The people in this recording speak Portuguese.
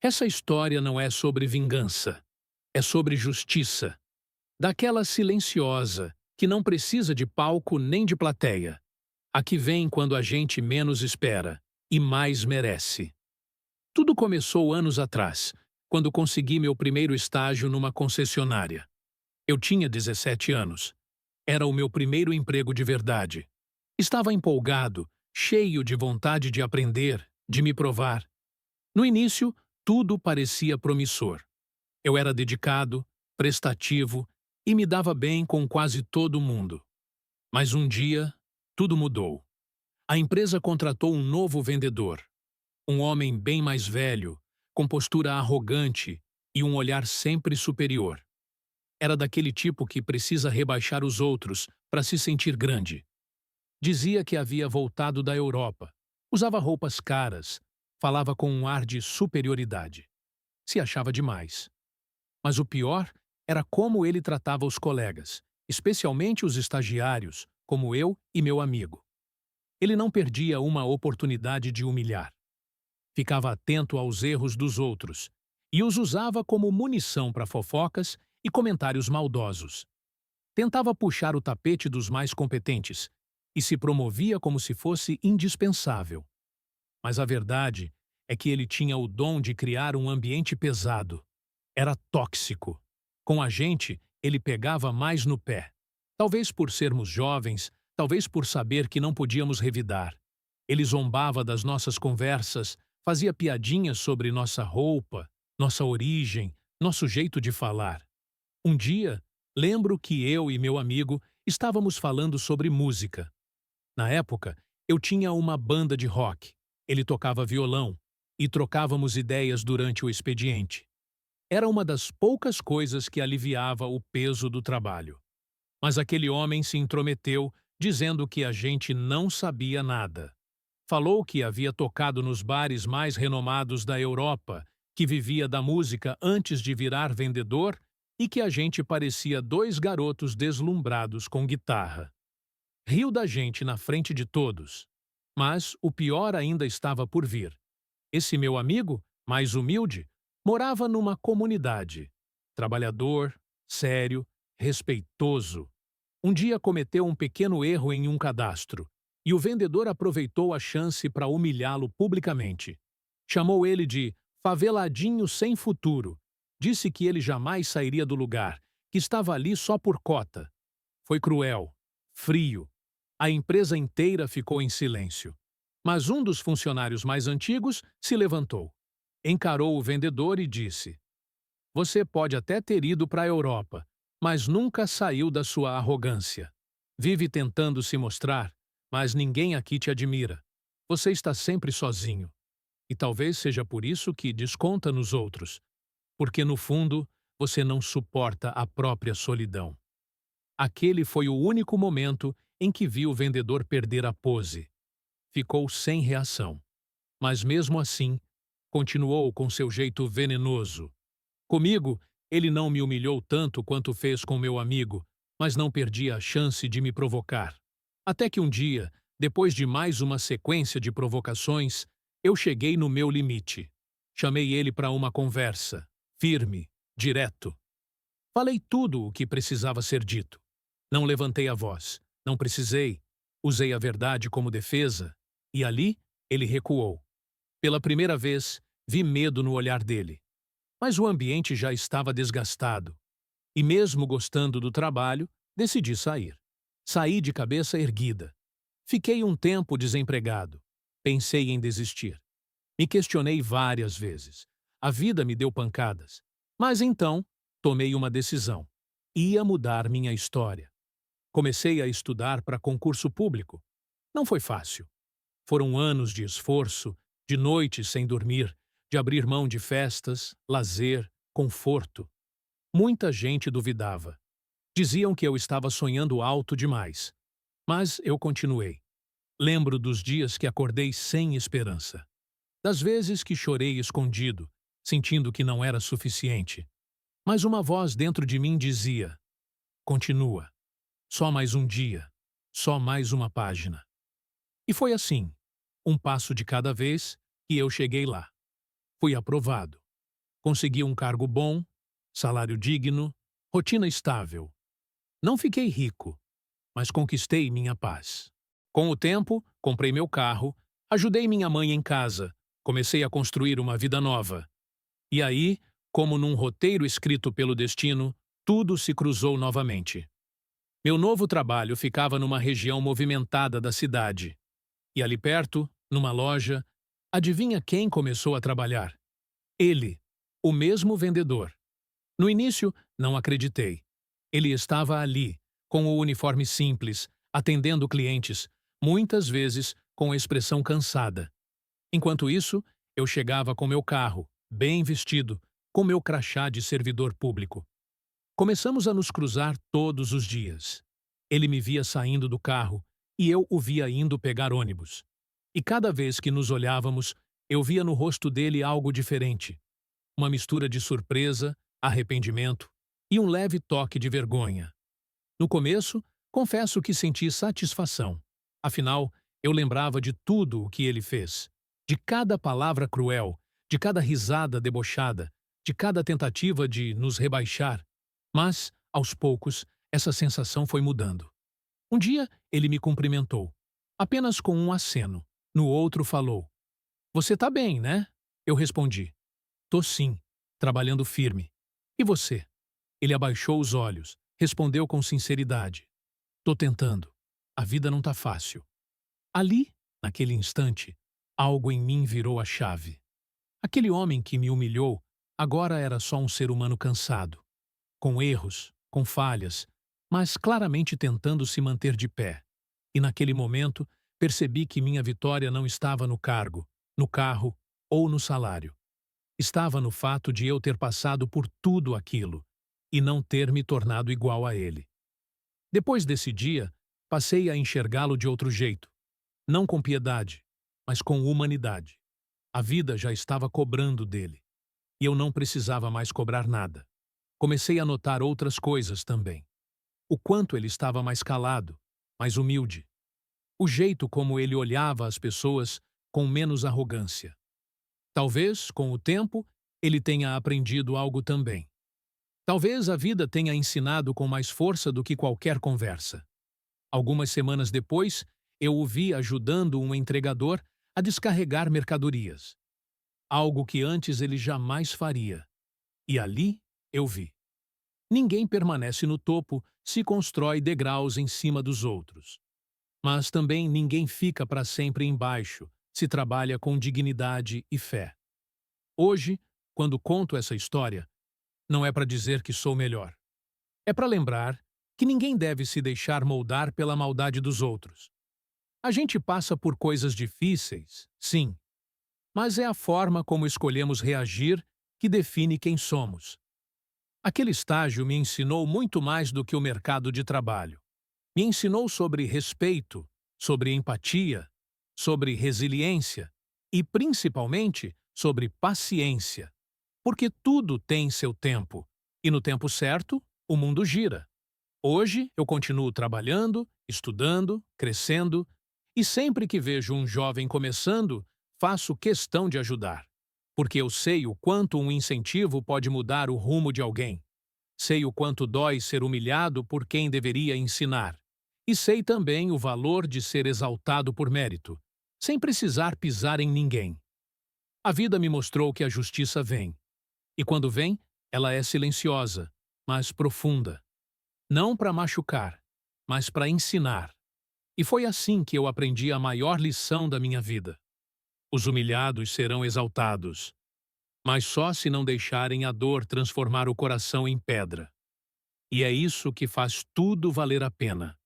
Essa história não é sobre vingança, é sobre justiça. Daquela silenciosa, que não precisa de palco nem de plateia. A que vem quando a gente menos espera e mais merece. Tudo começou anos atrás, quando consegui meu primeiro estágio numa concessionária. Eu tinha 17 anos. Era o meu primeiro emprego de verdade. Estava empolgado, cheio de vontade de aprender, de me provar. No início, tudo parecia promissor. Eu era dedicado, prestativo e me dava bem com quase todo mundo. Mas um dia, tudo mudou. A empresa contratou um novo vendedor, um homem bem mais velho, com postura arrogante e um olhar sempre superior. Era daquele tipo que precisa rebaixar os outros para se sentir grande. Dizia que havia voltado da Europa, usava roupas caras, falava com um ar de superioridade. Se achava demais. Mas o pior era como ele tratava os colegas, especialmente os estagiários, como eu e meu amigo. Ele não perdia uma oportunidade de humilhar. Ficava atento aos erros dos outros e os usava como munição para fofocas e comentários maldosos. Tentava puxar o tapete dos mais competentes e se promovia como se fosse indispensável. Mas a verdade é que ele tinha o dom de criar um ambiente pesado. Era tóxico. Com a gente, ele pegava mais no pé. Talvez por sermos jovens, talvez por saber que não podíamos revidar. Ele zombava das nossas conversas, fazia piadinhas sobre nossa roupa, nossa origem, nosso jeito de falar. Um dia, lembro que eu e meu amigo estávamos falando sobre música. Na época, eu tinha uma banda de rock. Ele tocava violão e trocávamos ideias durante o expediente. Era uma das poucas coisas que aliviava o peso do trabalho. Mas aquele homem se intrometeu, dizendo que a gente não sabia nada. Falou que havia tocado nos bares mais renomados da Europa, que vivia da música antes de virar vendedor e que a gente parecia dois garotos deslumbrados com guitarra. Riu da gente na frente de todos. Mas o pior ainda estava por vir. Esse meu amigo, mais humilde, morava numa comunidade. Trabalhador, sério, respeitoso. Um dia cometeu um pequeno erro em um cadastro, e o vendedor aproveitou a chance para humilhá-lo publicamente. Chamou ele de faveladinho sem futuro. Disse que ele jamais sairia do lugar, que estava ali só por cota. Foi cruel, frio. A empresa inteira ficou em silêncio. Mas um dos funcionários mais antigos se levantou. Encarou o vendedor e disse: "Você pode até ter ido para a Europa, mas nunca saiu da sua arrogância. Vive tentando se mostrar, mas ninguém aqui te admira. Você está sempre sozinho. E talvez seja por isso que desconta nos outros, porque no fundo você não suporta a própria solidão." Aquele foi o único momento em que vi o vendedor perder a pose. Ficou sem reação. Mas mesmo assim, continuou com seu jeito venenoso. Comigo, ele não me humilhou tanto quanto fez com meu amigo, mas não perdia a chance de me provocar. Até que um dia, depois de mais uma sequência de provocações, eu cheguei no meu limite. Chamei ele para uma conversa, firme, direto. Falei tudo o que precisava ser dito. Não levantei a voz, não precisei. Usei a verdade como defesa, e ali ele recuou. Pela primeira vez, vi medo no olhar dele. Mas o ambiente já estava desgastado. E mesmo gostando do trabalho, decidi sair. Saí de cabeça erguida. Fiquei um tempo desempregado. Pensei em desistir. Me questionei várias vezes. A vida me deu pancadas. Mas então, tomei uma decisão. Ia mudar minha história. Comecei a estudar para concurso público. Não foi fácil. Foram anos de esforço, de noites sem dormir, de abrir mão de festas, lazer, conforto. Muita gente duvidava. Diziam que eu estava sonhando alto demais. Mas eu continuei. Lembro dos dias que acordei sem esperança. Das vezes que chorei escondido, sentindo que não era suficiente. Mas uma voz dentro de mim dizia: "Continua. Só mais um dia. Só mais uma página." E foi assim, um passo de cada vez, que eu cheguei lá. Fui aprovado. Consegui um cargo bom, salário digno, rotina estável. Não fiquei rico, mas conquistei minha paz. Com o tempo, comprei meu carro, ajudei minha mãe em casa, comecei a construir uma vida nova. E aí, como num roteiro escrito pelo destino, tudo se cruzou novamente. Meu novo trabalho ficava numa região movimentada da cidade. E ali perto, numa loja, adivinha quem começou a trabalhar? Ele, o mesmo vendedor. No início, não acreditei. Ele estava ali, com o uniforme simples, atendendo clientes, muitas vezes com a expressão cansada. Enquanto isso, eu chegava com meu carro, bem vestido, com meu crachá de servidor público. Começamos a nos cruzar todos os dias. Ele me via saindo do carro e eu o via indo pegar ônibus. E cada vez que nos olhávamos, eu via no rosto dele algo diferente. Uma mistura de surpresa, arrependimento e um leve toque de vergonha. No começo, confesso que senti satisfação. Afinal, eu lembrava de tudo o que ele fez. De cada palavra cruel, de cada risada debochada, de cada tentativa de nos rebaixar. Mas, aos poucos, essa sensação foi mudando. Um dia, ele me cumprimentou, apenas com um aceno. No outro, falou: "Você tá bem, né?" Eu respondi: "Tô sim, trabalhando firme. E você?" Ele abaixou os olhos, respondeu com sinceridade: "Tô tentando. A vida não tá fácil." Ali, naquele instante, algo em mim virou a chave. Aquele homem que me humilhou agora era só um ser humano cansado, com erros, com falhas, mas claramente tentando se manter de pé. E naquele momento, percebi que minha vitória não estava no cargo, no carro ou no salário. Estava no fato de eu ter passado por tudo aquilo e não ter me tornado igual a ele. Depois desse dia, passei a enxergá-lo de outro jeito, não com piedade, mas com humanidade. A vida já estava cobrando dele, e eu não precisava mais cobrar nada. Comecei a notar outras coisas também. O quanto ele estava mais calado, mais humilde. O jeito como ele olhava as pessoas com menos arrogância. Talvez, com o tempo, ele tenha aprendido algo também. Talvez a vida tenha ensinado com mais força do que qualquer conversa. Algumas semanas depois, eu o vi ajudando um entregador a descarregar mercadorias. Algo que antes ele jamais faria. E ali eu vi. Ninguém permanece no topo se constrói degraus em cima dos outros. Mas também ninguém fica para sempre embaixo se trabalha com dignidade e fé. Hoje, quando conto essa história, não é para dizer que sou melhor. É para lembrar que ninguém deve se deixar moldar pela maldade dos outros. A gente passa por coisas difíceis, sim, mas é a forma como escolhemos reagir que define quem somos. Aquele estágio me ensinou muito mais do que o mercado de trabalho. Me ensinou sobre respeito, sobre empatia, sobre resiliência e, principalmente, sobre paciência. Porque tudo tem seu tempo, e no tempo certo, o mundo gira. Hoje eu continuo trabalhando, estudando, crescendo, e sempre que vejo um jovem começando, faço questão de ajudar. Porque eu sei o quanto um incentivo pode mudar o rumo de alguém. Sei o quanto dói ser humilhado por quem deveria ensinar. E sei também o valor de ser exaltado por mérito, sem precisar pisar em ninguém. A vida me mostrou que a justiça vem. E quando vem, ela é silenciosa, mas profunda. Não para machucar, mas para ensinar. E foi assim que eu aprendi a maior lição da minha vida. Os humilhados serão exaltados, mas só se não deixarem a dor transformar o coração em pedra. E é isso que faz tudo valer a pena.